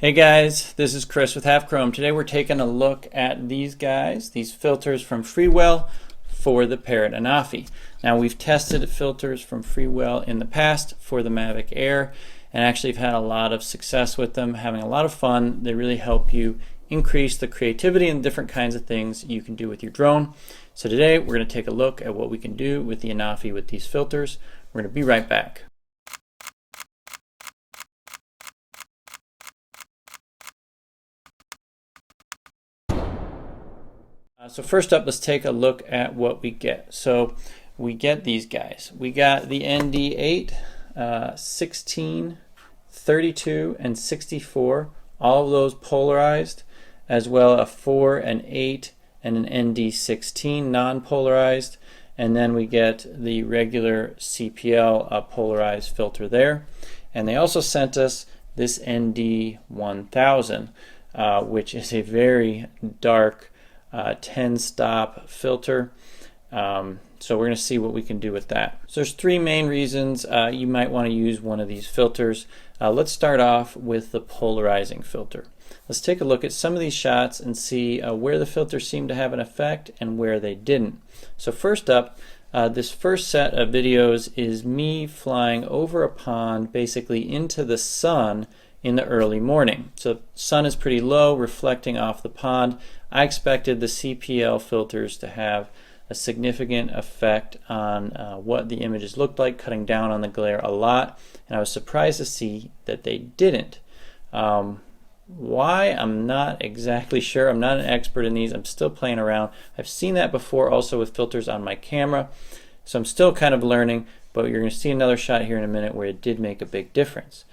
Hey guys, this is Chris with Half Chrome. Today we're taking a look at these guys, these filters from Freewell for the Parrot Anafi. Now we've tested filters from Freewell in the past for the Mavic Air and actually have had a lot of success with them, having a lot of fun. They really help you increase the creativity and different kinds of things you can do with your drone. So today we're going to take a look at what we can do with the Anafi with these filters. We're going to be right back. So first up, let's take a look at what we get. So we get these guys. We got the ND8, 16, 32, and 64. All of those polarized, as well a 4, an 8, and an ND16 non-polarized. And then we get the regular CPL polarized filter there. And they also sent us this ND1000, which is a very dark 10-stop filter. So we're going to see what we can do with that. So there's three main reasons you might want to use one of these filters. Let's start off with the polarizing filter. Let's take a look at some of these shots and see where the filters seem to have an effect and where they didn't. So first up, this first set of videos is me flying over a pond, basically into the sun in the early morning. So the sun is pretty low, reflecting off the pond. I expected the CPL filters to have a significant effect on what the images looked like, cutting down on the glare a lot, and I was surprised to see that they didn't. Why? I'm not exactly sure. I'm not an expert in these. I'm still playing around. I've seen that before also with filters on my camera, so I'm still kind of learning, but you're going to see another shot here in a minute where it did make a big difference.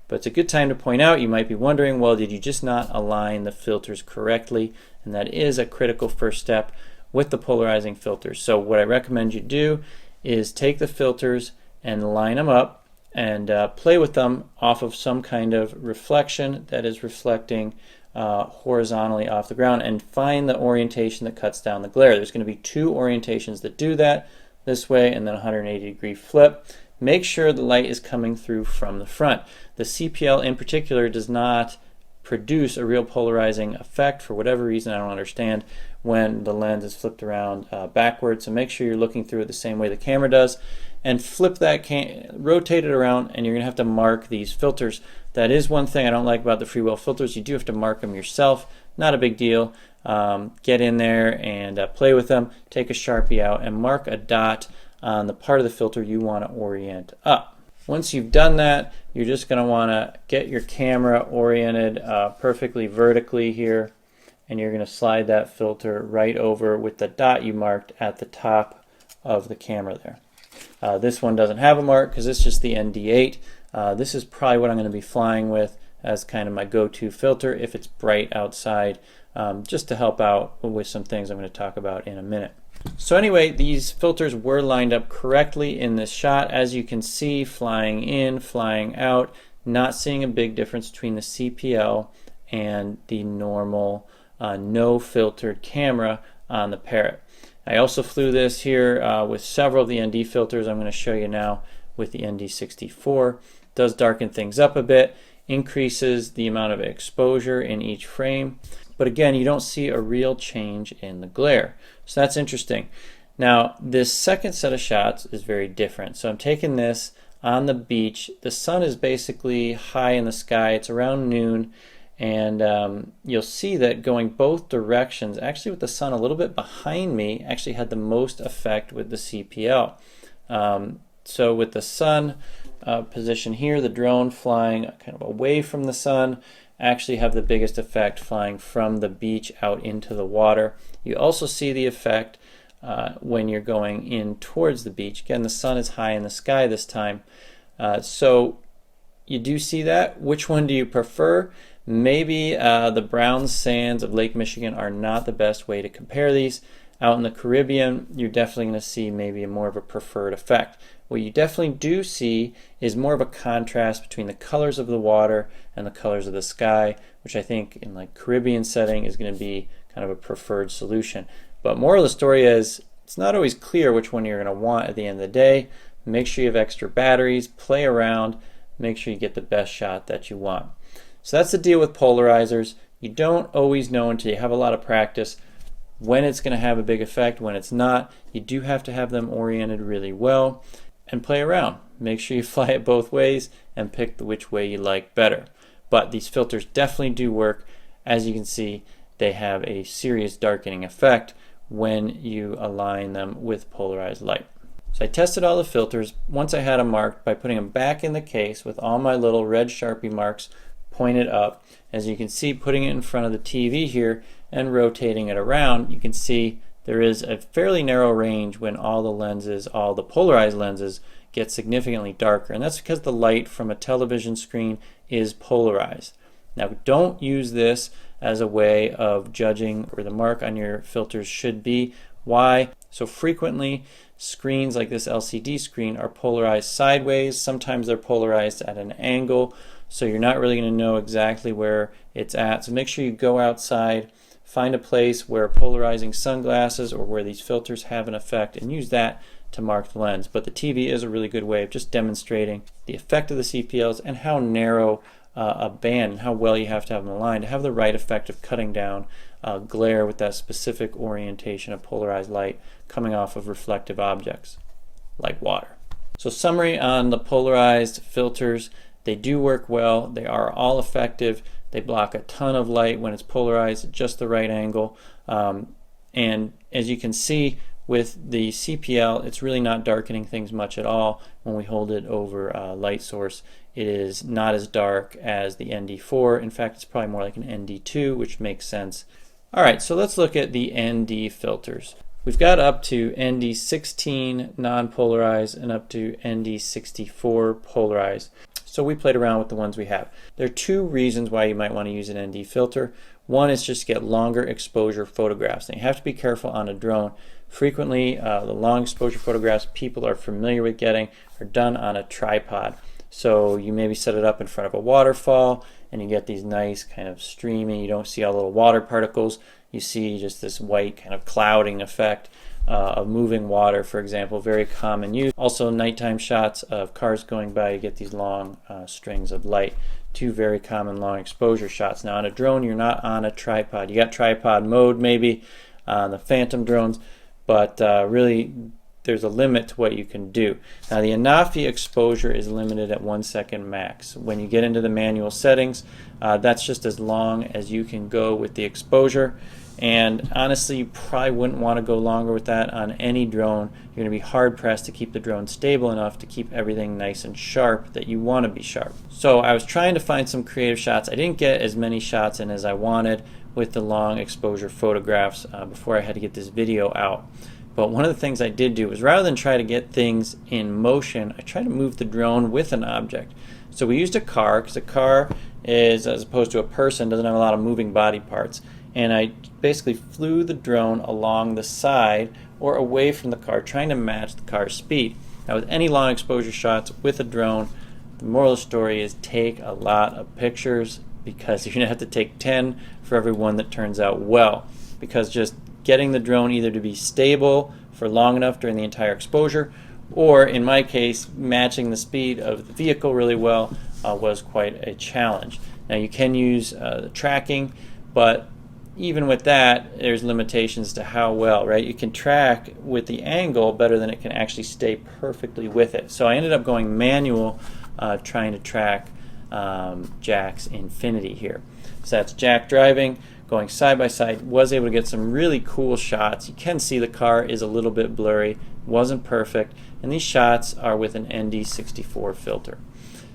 But it's a good time to point out, you might be wondering, well, did you just not align the filters correctly? And that is a critical first step with the polarizing filters. So what I recommend you do is take the filters and line them up and play with them off of some kind of reflection that is reflecting horizontally off the ground, and find the orientation that cuts down the glare. There's going to be two orientations that do that, this way and then 180-degree flip. Make sure the light is coming through from the front. The CPL in particular does not produce a real polarizing effect for whatever reason I don't understand when the lens is flipped around backwards. So make sure you're looking through it the same way the camera does, and flip that rotate it around, and you're gonna have to mark these filters. That is one thing I don't like about the Freewell filters. You do have to mark them yourself. Not a big deal. Get in there and play with them. Take a Sharpie out and mark a dot on the part of the filter you want to orient up. Once you've done that, you're just going to want to get your camera oriented perfectly vertically here, and you're going to slide that filter right over with the dot you marked at the top of the camera there. This one doesn't have a mark because it's just the ND8. This is probably what I'm going to be flying with as kind of my go-to filter if it's bright outside, just to help out with some things I'm going to talk about in a minute. So anyway, these filters were lined up correctly in this shot. As you can see, flying in, flying out, not seeing a big difference between the CPL and the normal no filtered camera on the Parrot. I also flew this here with several of the ND filters I'm going to show you now with the ND64. It does darken things up a bit, increases the amount of exposure in each frame, but again, you don't see a real change in the glare. So that's interesting. Now, this second set of shots is very different. So I'm taking this on the beach. The sun is basically high in the sky. It's around noon, and you'll see that going both directions, actually with the sun a little bit behind me, actually had the most effect with the CPL. So with the sun position here, the drone flying kind of away from the sun, actually have the biggest effect flying from the beach out into the water. You also see the effect when you're going in towards the beach. Again, the sun is high in the sky this time. So you do see that. Which one do you prefer? Maybe the brown sands of Lake Michigan are not the best way to compare these. Out in the Caribbean, you're definitely going to see maybe more of a preferred effect. What you definitely do see is more of a contrast between the colors of the water and the colors of the sky, which I think in like Caribbean setting is going to be kind of a preferred solution. But moral of the story is it's not always clear which one you're going to want at the end of the day. Make sure you have extra batteries, play around, make sure you get the best shot that you want. So that's the deal with polarizers. You don't always know until you have a lot of practice when it's going to have a big effect, when it's not. You do have to have them oriented really well and play around. Make sure you fly it both ways and pick which way you like better. But these filters definitely do work. As you can see, they have a serious darkening effect when you align them with polarized light. So I tested all the filters once I had them marked by putting them back in the case with all my little red Sharpie marks pointed up. As you can see, putting it in front of the TV here and rotating it around, you can see there is a fairly narrow range when all the lenses, all the polarized lenses, get significantly darker. And that's because the light from a television screen is polarized. Now, don't use this as a way of judging where the mark on your filters should be. Why? So frequently, screens like this LCD screen are polarized sideways. Sometimes they're polarized at an angle, so you're not really going to know exactly where it's at. So make sure you go outside, find a place where polarizing sunglasses or where these filters have an effect, and use that to mark the lens. But the TV is a really good way of just demonstrating the effect of the CPLs and how narrow a band and how well you have to have them aligned to have the right effect of cutting down glare with that specific orientation of polarized light coming off of reflective objects like water. So summary on the polarized filters: they do work well, they are all effective, they block a ton of light when it's polarized at just the right angle, and as you can see with the CPL, it's really not darkening things much at all. When we hold it over a light source, it is not as dark as the ND4. In fact, it's probably more like an ND2, which makes sense. Alright, so let's look at the ND filters. We've got up to ND16 non-polarized and up to ND64 polarized. So we played around with the ones we have. There are two reasons why you might want to use an ND filter. One is just to get longer exposure photographs. And you have to be careful on a drone. Frequently, the long exposure photographs people are familiar with getting are done on a tripod. So you maybe set it up in front of a waterfall and you get these nice kind of streamy, you don't see all the little water particles, you see just this white kind of clouding effect of moving water, for example, very common use. Also nighttime shots of cars going by, you get these long strings of light. Two very common long exposure shots. Now on a drone, you're not on a tripod. You got tripod mode maybe on the Phantom drones, but really there's a limit to what you can do. Now the Anafi exposure is limited at 1 second max. When you get into the manual settings, that's just as long as you can go with the exposure. And honestly, you probably wouldn't want to go longer with that on any drone. You're going to be hard pressed to keep the drone stable enough to keep everything nice and sharp that you want to be sharp. So I was trying to find some creative shots. I didn't get as many shots in as I wanted with the long exposure photographs before I had to get this video out. But one of the things I did do was, rather than try to get things in motion, I tried to move the drone with an object. So we used a car, because a car is, as opposed to a person, doesn't have a lot of moving body parts. And I basically flew the drone along the side or away from the car, trying to match the car's speed. Now with any long exposure shots with a drone, the moral of the story is take a lot of pictures, because you're going to have to take 10 for every one that turns out well. Because just getting the drone either to be stable for long enough during the entire exposure, or in my case, matching the speed of the vehicle really well was quite a challenge. Now you can use the tracking, but even with that, there's limitations to how well, right? You can track with the angle better than it can actually stay perfectly with it. So I ended up going manual, trying to track Jack's Infinity here. So that's Jack driving, going side by side, was able to get some really cool shots. You can see the car is a little bit blurry, wasn't perfect, and these shots are with an ND64 filter.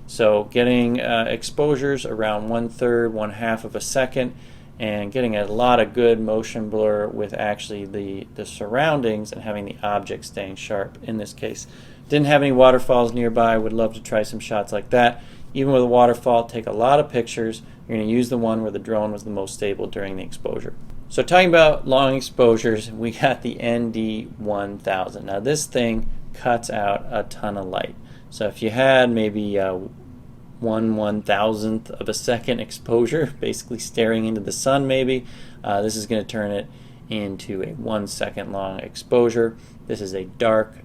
So getting exposures around 1/3, 1/2 of a second, and getting a lot of good motion blur with actually the surroundings and having the object staying sharp in this case. Didn't have any waterfalls nearby, would love to try some shots like that. Even with a waterfall, take a lot of pictures. You're going to use the one where the drone was the most stable during the exposure. So talking about long exposures, we got the ND1000. Now this thing cuts out a ton of light. So if you had maybe 1/1000th of a second exposure, basically staring into the sun maybe, this is going to turn it into a 1 second long exposure. This is a dark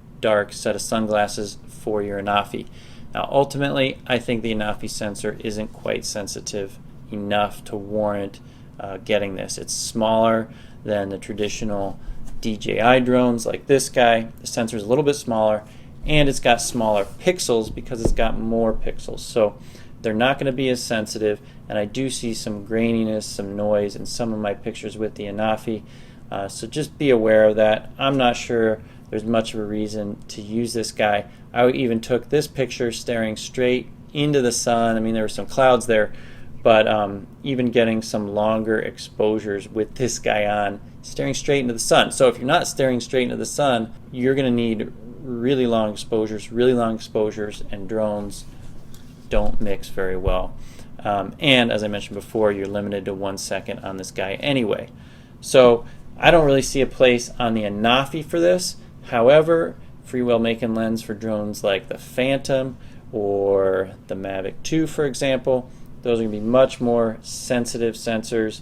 set of sunglasses for your Anafi. Now ultimately, I think the Anafi sensor isn't quite sensitive enough to warrant getting this. It's smaller than the traditional DJI drones like this guy. The sensor is a little bit smaller, and it's got smaller pixels because it's got more pixels. So they're not going to be as sensitive, and I do see some graininess, some noise in some of my pictures with the Anafi. So just be aware of that. I'm not sure there's much of a reason to use this guy. I even took this picture staring straight into the sun. I mean, there were some clouds there, but even getting some longer exposures with this guy on, staring straight into the sun. So if you're not staring straight into the sun, you're going to need really long exposures, and drones don't mix very well. And as I mentioned before, you're limited to 1 second on this guy anyway. So I don't really see a place on the Anafi for this. However, Freewell making lens for drones like the Phantom or the Mavic 2, for example, those are going to be much more sensitive sensors,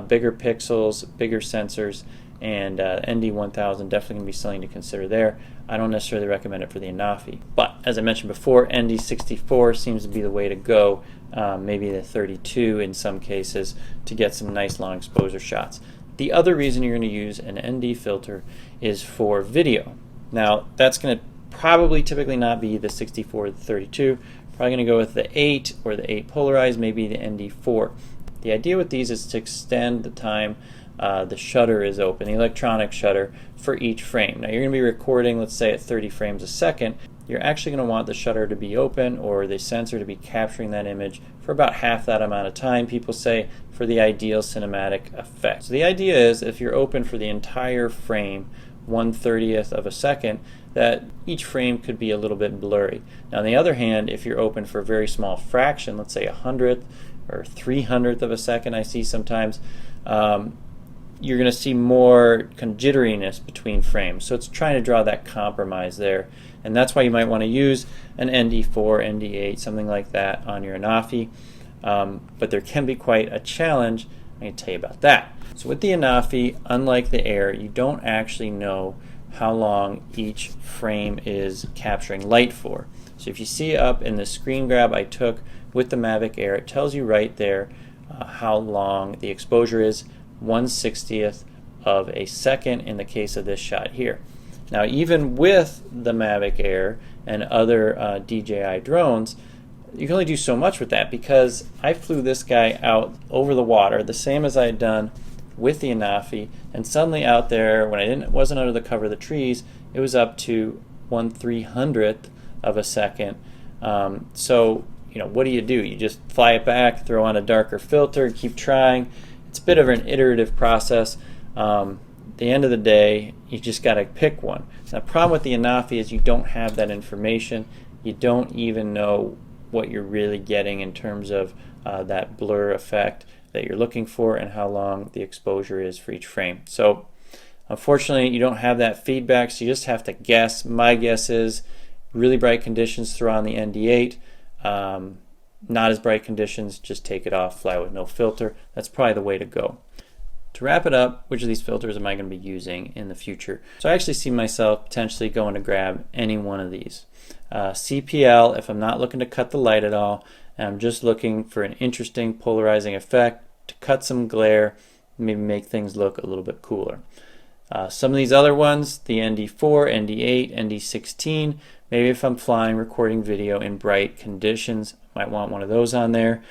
bigger pixels, bigger sensors, and ND1000 definitely going to be something to consider there. I don't necessarily recommend it for the Anafi. But as I mentioned before, ND64 seems to be the way to go, maybe the 32 in some cases, to get some nice long exposure shots. The other reason you're going to use an ND filter is for video. Now, that's going to probably typically not be the 64 or the 32. Probably going to go with the 8 or the 8 polarized, maybe the ND4. The idea with these is to extend the time the shutter is open, the electronic shutter, for each frame. Now, you're going to be recording, let's say, at 30 frames a second. You're actually going to want the shutter to be open, or the sensor to be capturing that image for about half that amount of time, people say, for the ideal cinematic effect. So the idea is, if you're open for the entire frame, 1/30th of a second, that each frame could be a little bit blurry. Now, on the other hand, if you're open for a very small fraction, let's say 100th or 300th of a second, I see sometimes, you're going to see more kind of jitteriness between frames. So it's trying to draw that compromise there. And that's why you might want to use an ND4, ND8, something like that on your Anafi. But there can be quite a challenge. I'm going to tell you about that. So with the Anafi, unlike the Air, you don't actually know how long each frame is capturing light for. So if you see up in the screen grab I took with the Mavic Air, it tells you right there how long the exposure is, 1/60th of a second in the case of this shot here. Now, even with the Mavic Air and other DJI drones, you can only do so much with that, because I flew this guy out over the water, the same as I had done with the Anafi, and suddenly out there, when I wasn't under the cover of the trees, it was up to 1/300th of a second. So, you know, what do? You just fly it back, throw on a darker filter, keep trying. It's a bit of an iterative process. At the end of the day, you just got to pick one. Now, the problem with the Anafi is you don't have that information. You don't even know what you're really getting in terms of that blur effect that you're looking for and how long the exposure is for each frame. So unfortunately, you don't have that feedback, so you just have to guess. My guess is really bright conditions, throw on the ND8. Not as bright conditions, just take it off, fly with no filter. That's probably the way to go. To wrap it up, which of these filters am I going to be using in the future? So I actually see myself potentially going to grab any one of these. CPL, if I'm not looking to cut the light at all, and I'm just looking for an interesting polarizing effect to cut some glare, maybe make things look a little bit cooler. Some of these other ones, the ND4, ND8, ND16, maybe if I'm flying, recording video in bright conditions, might want one of those on there.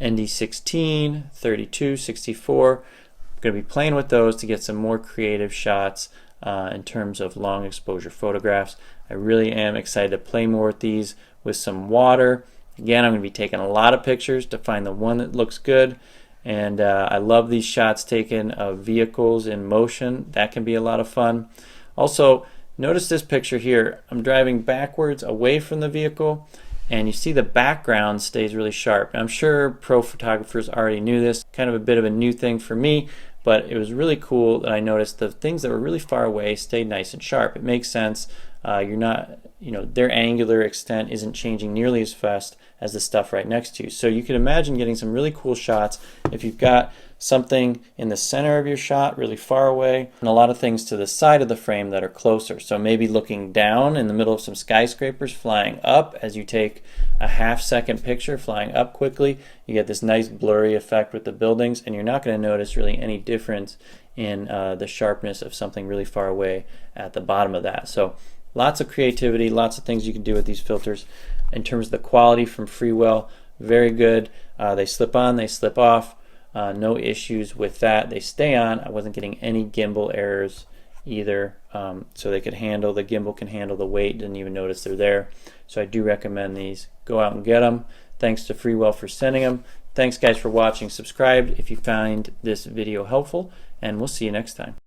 ND16, 32, 64, I'm going to be playing with those to get some more creative shots in terms of long exposure photographs. I really am excited to play more with these with some water. Again, I'm going to be taking a lot of pictures to find the one that looks good. And I love these shots taken of vehicles in motion. That can be a lot of fun. Also, notice this picture here. I'm driving backwards away from the vehicle, and you see the background stays really sharp. And I'm sure pro photographers already knew this. Kind of a bit of a new thing for me, but it was really cool that I noticed the things that were really far away stayed nice and sharp. It makes sense. You're not, their angular extent isn't changing nearly as fast as the stuff right next to you. So you can imagine getting some really cool shots if you've got something in the center of your shot really far away, and a lot of things to the side of the frame that are closer. So maybe looking down in the middle of some skyscrapers, flying up as you take a half-second picture, flying up quickly, you get this nice blurry effect with the buildings, and you're not going to notice really any difference in the sharpness of something really far away at the bottom of that. So lots of creativity, lots of things you can do with these filters. In terms of the quality from Freewell, very good. They slip on, they slip off. No issues with that. They stay on. I wasn't getting any gimbal errors either. So they could handle, the gimbal can handle the weight. Didn't even notice they're there. So I do recommend these. Go out and get them. Thanks to Freewell for sending them. Thanks guys for watching. Subscribe if you find this video helpful, and we'll see you next time.